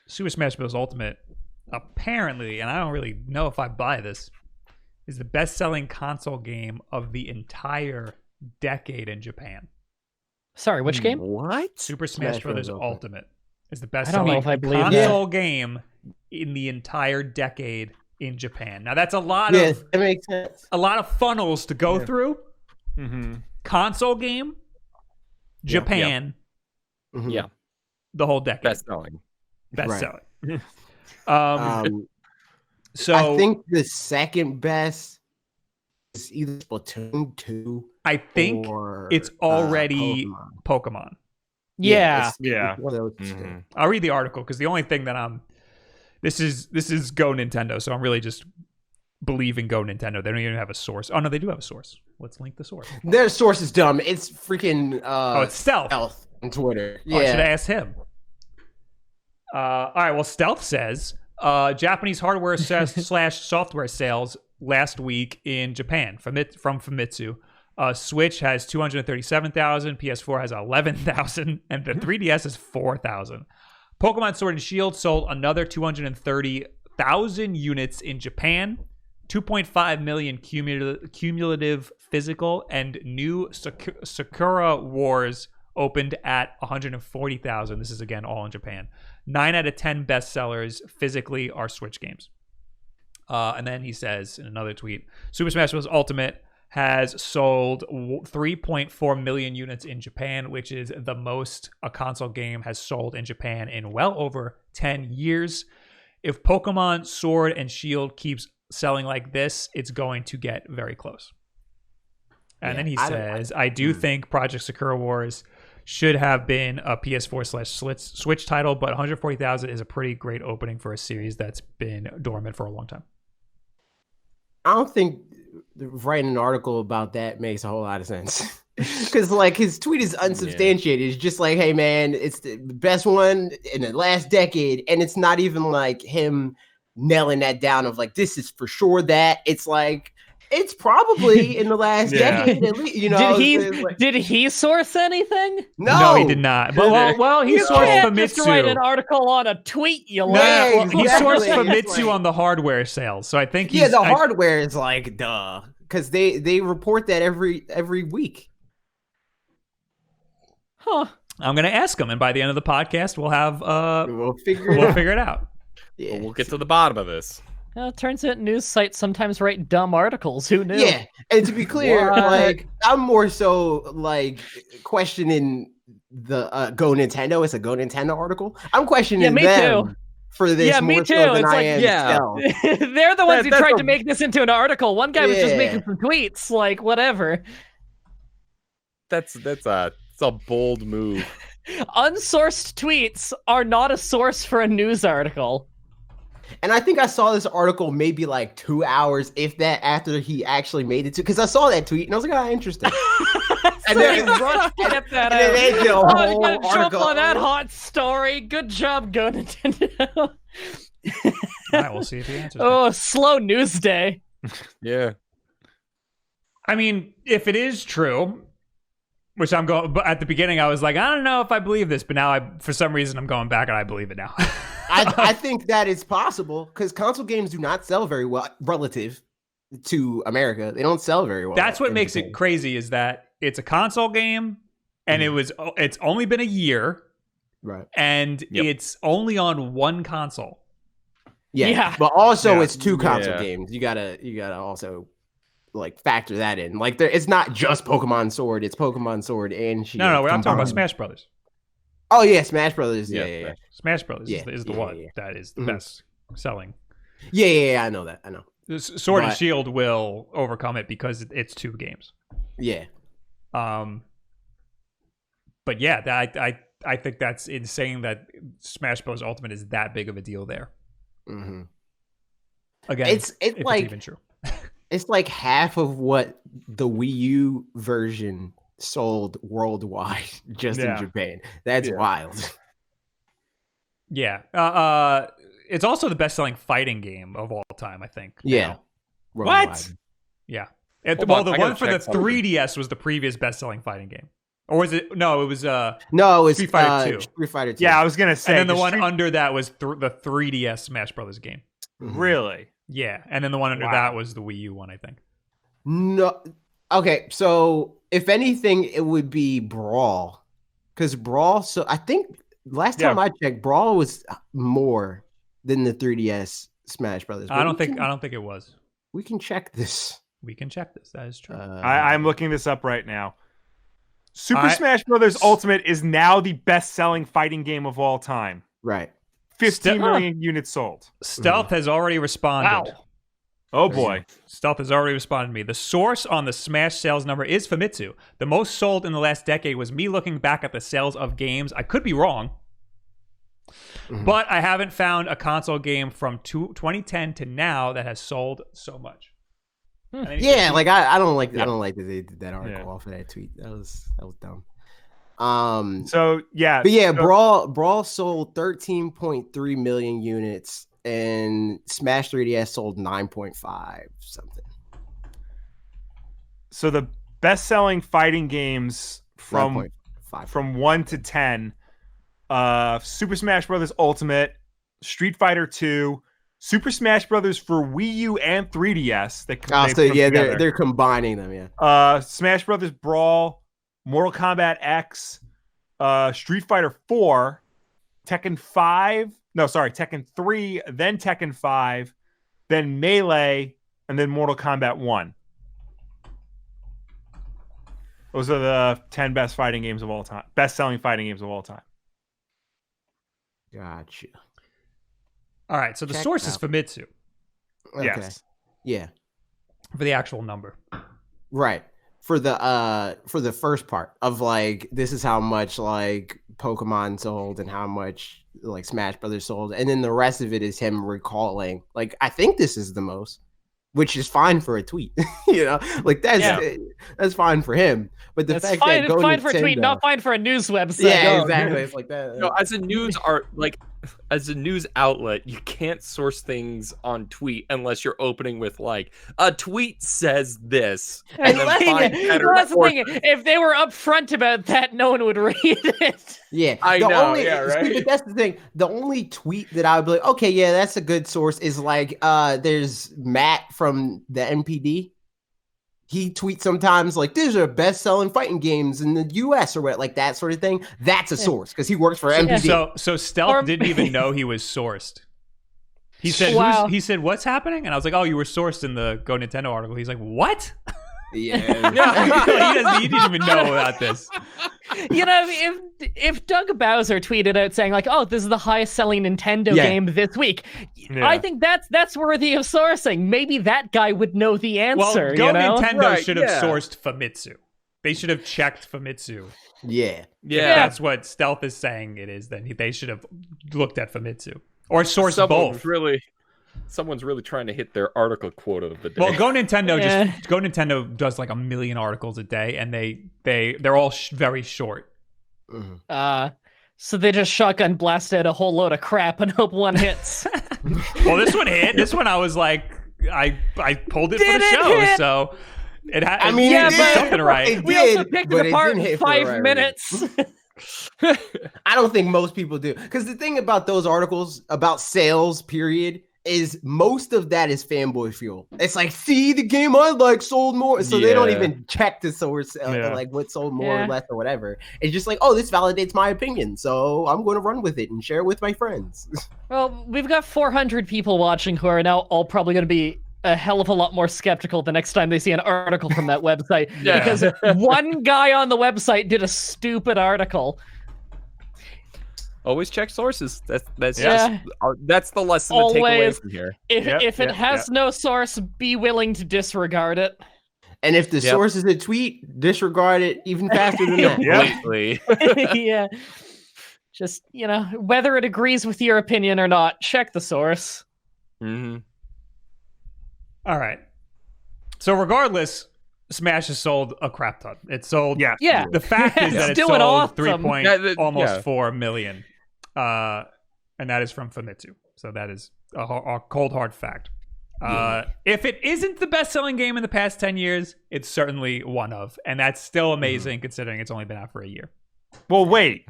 Super Smash Bros. Ultimate, apparently, and I don't really know if I buy this, is the best-selling console game of the entire decade in Japan. Sorry, which game? What? Super Smash Bros. Ultimate is the I don't know best-selling if I believe console game in the entire decade in Japan. Now that's a lot Yes, it makes sense. a lot of funnels to go through. Mm-hmm. Console game, Japan, Mhm. Yeah. the whole decade. Best selling. Best-selling. So I think the second best is either Splatoon 2 I think or it's already Pokemon. Pokemon. Yeah. it's Yeah. one of those two. Mhm. I'll read the article because the only thing that this is Go Nintendo, so I'm really just believing Go Nintendo. They don't even have a source. Oh no, they do have a source. Let's link the source. Their source is dumb. It's freaking It's Stealth. Stealth on Twitter. Oh, I should have Yeah. asked him. All right. Well, Stealth says Japanese hardware slash software sales last week in Japan from Famitsu. Switch has 237,000, PS4 has 11,000, and the 3DS is 4,000. Pokemon Sword and Shield sold another 230,000 units in Japan, 2.5 million cumulative physical, and new Sakura Wars opened at 140,000. This is again all in Japan. 9 out of 10 bestsellers physically are Switch games. And then he says in another tweet, Super Smash Bros. Ultimate has sold 3.4 million units in Japan, which is the most a console game has sold in Japan in well over 10 years. If Pokemon Sword and Shield keeps selling like this, it's going to get very close. And then he says, I do think Project Sakura Wars should have been a PS4/Switch title, but 140,000 is a pretty great opening for a series that's been dormant for a long time. I don't think writing an article about that makes a whole lot of sense. Because like his tweet is unsubstantiated. It's just like, hey man, it's the best one in the last decade. And it's not even like him nailing that down of like, this is for sure that. It's like, it's probably in the last decade at least. You know, Did he source anything? No, he did not. But well, he sourced Famitsu. Just write an article on a tweet. He sourced Famitsu on the hardware sales. So I think hardware is like duh, because they report that every week. Huh. I'm gonna ask him, and by the end of the podcast, we'll have we'll figure it out. Yeah, well, we'll get to the bottom of this. It turns out news sites sometimes write dumb articles. Who knew? Yeah, and to be clear, like I'm more so like questioning the Go Nintendo. It's a Go Nintendo article. I'm questioning them for this. Yeah, me too. So than it's I am they're the ones who tried to make this into an article. One guy was just making some tweets, like whatever. That's a bold move. Unsourced tweets are not a source for a news article. And I think I saw this article maybe like 2 hours, if that, after he actually made it to. Because I saw that tweet and I was like, interesting. And then get that and then they did a whole jump article on that hot story. Good job, Go Nintendo. All right, we'll see if he answers. Oh, slow news day. Yeah. I mean, if it is true, which I'm going, but at the beginning I was like, I don't know if I believe this, but now for some reason I'm going back and I believe it now. I think that is possible because console games do not sell very well relative to America. They don't sell very well. That's what makes it crazy is that it's a console game and it's only been a year. Right. And it's only on one console. Yeah. But also it's two console games. You gotta also like factor that in. Like it's not just Pokemon Sword, it's Pokemon Sword and Shield. No, we're not talking about Smash Brothers. Oh yeah, Smash Brothers. Yeah. Smash Brothers is the one that is the best selling. Yeah, I know that. I know. Sword and Shield will overcome it because it's two games. Yeah. But yeah, I think that's insane that Smash Bros. Ultimate is that big of a deal there. Mm-hmm. Again, it's like even true. It's like half of what the Wii U version sold worldwide just in Japan. That's wild. Yeah. It's also the best-selling fighting game of all time, I think. Yeah. What? Yeah. The one for the 3DS was the previous best-selling fighting game. Or was it? No, it was No, it was Street Fighter 2. Street Fighter 2. Yeah, I was gonna say. And then the one under that was the 3DS Smash Brothers game. Really? Yeah, and then the one under that was the Wii U one, I think. No. Okay, so if anything, it would be Brawl, because Brawl. So I think last time I checked, Brawl was more than the 3DS Smash Brothers. I don't think it was. We can check this. We can check this. That is true. I'm looking this up right now. Super Smash Brothers Ultimate is now the best-selling fighting game of all time. Right. 15 million units sold. Stealth has already responded. Wow. Oh boy. Stealth has already responded to me. The source on the Smash sales number is Famitsu. The most sold in the last decade was me looking back at the sales of games. I could be wrong, but I haven't found a console game from 2010 to now that has sold so much. Yeah, like I don't like that they did that article off of that tweet. That was dumb. So yeah, but yeah, Brawl sold 13.3 million units, and Smash 3DS sold 9.5 something. So the best-selling fighting games from 1 to 10, Super Smash Brothers Ultimate, Street Fighter 2, Super Smash Brothers for Wii U and 3DS. They're combining them. Yeah. Smash Brothers Brawl, Mortal Kombat X, Street Fighter 4, Tekken 3, then Tekken 5, then Melee, and then Mortal Kombat 1. Those are the 10 best fighting games of all time. Best-selling fighting games of all time. Gotcha. All right, so the source is Famitsu. Okay. Yes. Yeah. For the actual number. Right. For the first part of like, this is how much like Pokemon sold and how much like Smash Brothers sold, and then the rest of it is him recalling like, I think this is the most, which is fine for a tweet. Like that's fine for him. But the fact that it's fine for a tweet, not fine for a news website. Yeah, exactly. It's like that. No, as a news outlet, you can't source things on tweet unless you're opening with like a tweet says this. And then find better that's the thing. If they were upfront about that, no one would read it. Yeah, I know. Right. But that's the thing. The only tweet that I would be like, okay, yeah, that's a good source is like, there's Matt from the NPD. He tweets sometimes like, these are best-selling fighting games in the U.S. or what, like that sort of thing. That's a source because he works for NPD. So Stealth didn't even know he was sourced. He said, he said, what's happening? And I was like, oh, you were sourced in the Go Nintendo article. He's like, what? Yeah. He didn't even know about this. If Doug Bowser tweeted out saying like, "Oh, this is the highest selling Nintendo game this week," I think that's worthy of sourcing. Maybe that guy would know the answer. Well, Nintendo should have sourced Famitsu. They should have checked Famitsu. Yeah. If that's what Stealth is saying it is, then they should have looked at Famitsu or sourced both. Someone's really trying to hit their article quota of the day. Well, Go Nintendo does like 1 million articles a day, and they're all very short. So they just shotgun blasted a whole load of crap and hope one hits. Well, this one hit. This one I was like, I pulled it for the show, hit? So it had. I mean, it did something right. We also picked it apart in 5 minutes. I don't think most people do, because the thing about those articles about sales, period, is most of that is fanboy fuel. It's like, see, the game I like sold more, so they don't even check the source, like what sold more or less or whatever. It's just like, oh, this validates my opinion, so I'm going to run with it and share it with my friends. Well, we've got 400 people watching who are now all probably going to be a hell of a lot more skeptical the next time they see an article from that website, because one guy on the website did a stupid article. Always check sources. That's the lesson to take away from here. If it has no source, be willing to disregard it. And if the source is a tweet, disregard it even faster than that. Completely. Yeah. Just, whether it agrees with your opinion or not, check the source. Mm-hmm. All right. So regardless, Smash has sold a crap ton. It sold. Yeah. The fact is that it sold awesome. almost 4 million. And that is from Famitsu. So that is a cold, hard fact. If it isn't the best-selling game in the past 10 years, it's certainly one of, and that's still amazing considering it's only been out for a year. Well, wait,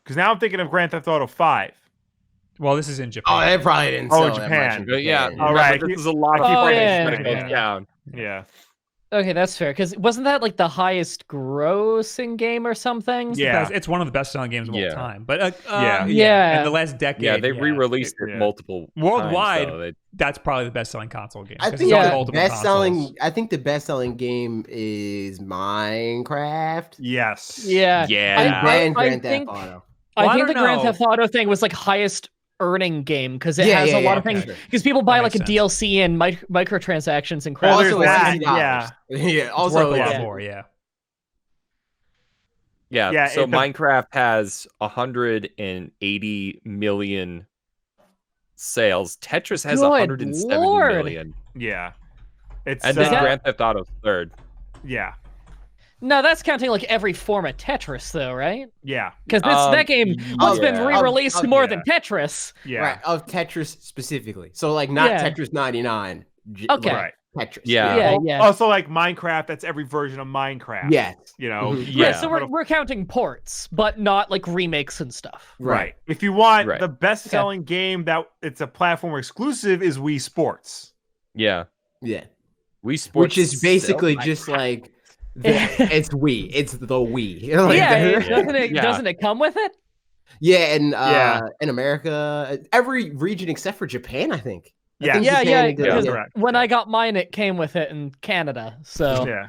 because now I'm thinking of Grand Theft Auto 5. Well, this is in Japan. Oh, they probably didn't sell Japan. that much in But yeah, All right. this is a lot of Oh, people yeah, when it yeah. goes down. Yeah. Okay, that's fair. Because wasn't that like the highest grossing game or something? Yeah. It's one of the best-selling games of all Yeah. time. But Yeah. in the last decade, Yeah, they re-released it Yeah. multiple Worldwide, times, so that's probably the best-selling console game. I 'cause think it's on Yeah. multiple best selling. consoles. I think the best selling game is Minecraft. Yes. Yeah. Yeah. And I Grand Theft think- Auto. Well, I I think the don't Grand know. Theft Auto thing was like highest earning game because it has a lot of things. sure. Because people buy That like a makes DLC and microtransactions and Well, crap. there's Also, that, $60. yeah. Yeah. It's Also, worth a lot yeah. more, yeah. Yeah, so the- Minecraft has 180 million sales. Tetris has Good 170 Lord. million. Yeah. It's And then that- Grand Theft Auto's third. yeah. No, that's counting like every form of Tetris, though, right? Yeah. Because that game oh, has been yeah. re-released Oh, more yeah. than Tetris. Yeah. Right, of Tetris specifically. So like not Yeah. Tetris 99. Okay. Right. Tetris. Yeah. Yeah, Al- yeah. Also, like Minecraft, that's every version of Minecraft. Yes. You know. Mhm. Yeah. Right, so we're counting ports, but not like remakes and stuff. Right. If you want Right. the best-selling game that it's a platform exclusive is Wii Sports. Yeah. Yeah. Wii Sports Which is basically still- just like it's Wii. It's the Wii. Like, Yeah, the- Yeah. doesn't it come with it? yeah, and Yeah. in America, every region except for Japan, I think. I Yeah. think Yeah, Japan yeah, does- because correct. when I got mine, it came with it in Canada. So Yeah.